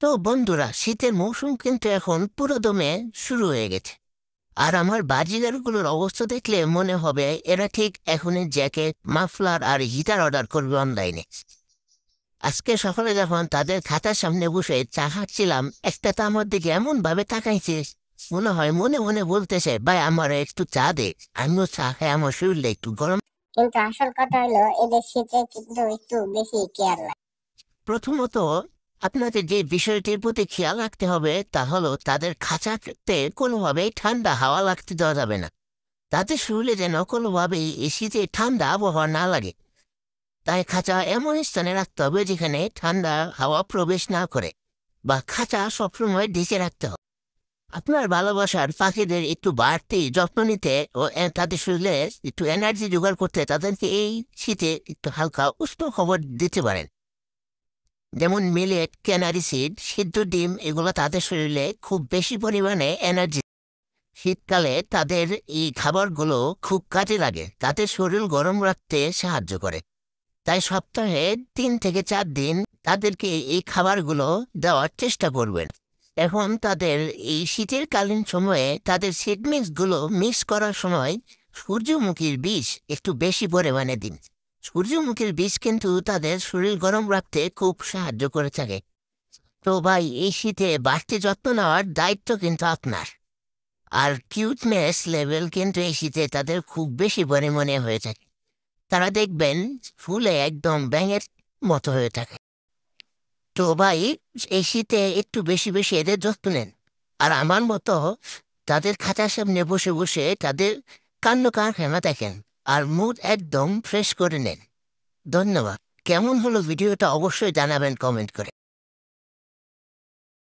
তো বন্ধুরা, শীতের মৌসুম কিন্তু এখন পুরোদমে শুরু হয়ে গেছে। আর আমার বাজিগারগুলোর অবস্থা দেখলে মনে হবে এরা ঠিক এখনই জ্যাকেট, মাফলার আর হিটার অর্ডার করবে অনলাইনে। আজকে সকালে যখন তাদের খাতার সামনে বসে চা খাচ্ছিলাম, একটা তো আমার দিকে এমন ভাবে তাকাইছে, মনে হয় মনে মনে বলতেছে, ভাই আমার একটু চা দে, আমিও চা খাই, আমার শরীরটা একটু গরম। কিন্তু আসল কথা হলো এদের শীতে কিন্তু একটু বেশি কেয়ার লাগে। প্রথমত, আপনাদের যে বিষয়টির প্রতি খেয়াল রাখতে হবে তা হলো তাদের খাঁচাতে কোনোভাবেই ঠান্ডা হাওয়া লাগতে দেওয়া যাবে না। তাতে শরীরে যেন কোনোভাবেই এই শীতে ঠান্ডা আবহাওয়া না লাগে। তাই খাঁচা এমন স্থানে রাখতে হবে যেখানে ঠান্ডা হাওয়া প্রবেশ না করে, বা খাঁচা সবসময় ঢেকে রাখতে হবে। আপনার ভালোবাসার পাখিদের একটু বাড়তি যত্ন নিতে ও তাদের শরীরে একটু এনার্জি জোগাড় করতে তাদেরকে এই শীতে একটু হালকা উষ্ণ খবর দিতে পারেন। যেমন মিলেট, ক্যানারি সিড, সিদ্ধ ডিম, এগুলো তাদের শরীরে খুব বেশি পরিমাণে এনার্জি। শীতকালে তাদের এই খাবারগুলো খুব কাজে লাগে, তাদের শরীর গরম রাখতে সাহায্য করে। তাই সপ্তাহে 3 থেকে 4 দিন তাদেরকে এই খাবারগুলো দেওয়ার চেষ্টা করবেন। এখন তাদের এই শীতের কালীন সময়ে তাদের সিড মিক্সগুলো মিক্স করার সময় সূর্যমুখীর বীজ একটু বেশি পরিমাণে দিন। সূর্যমুখীর বীজ কিন্তু তাদের শরীর গরম রাখতে খুব সাহায্য করে থাকে। তো ভাই, এই শীতে বাড়তি যত্ন নেওয়ার দায়িত্ব কিন্তু আপনার। আর কিউটনেস লেভেল কিন্তু এই শীতে তাদের খুব বেশি পরিমাণে হয়ে থাকে। তারা দেখবেন ফুলে একদম ব্যাঙের মতো হয়ে থাকে। তো ভাই, এই শীতে একটু বেশি বেশি এদের যত্ন নেন। আর আমার মতো তাদের খাঁচার সামনে বসে বসে তাদের কাণ্ড কারখানা দেখেন, আর মুড একদম ফ্রেশ করে নেন। ধন্যবাদ। কেমন হলো ভিডিওটা অবশ্যই জানাবেন কমেন্ট করে।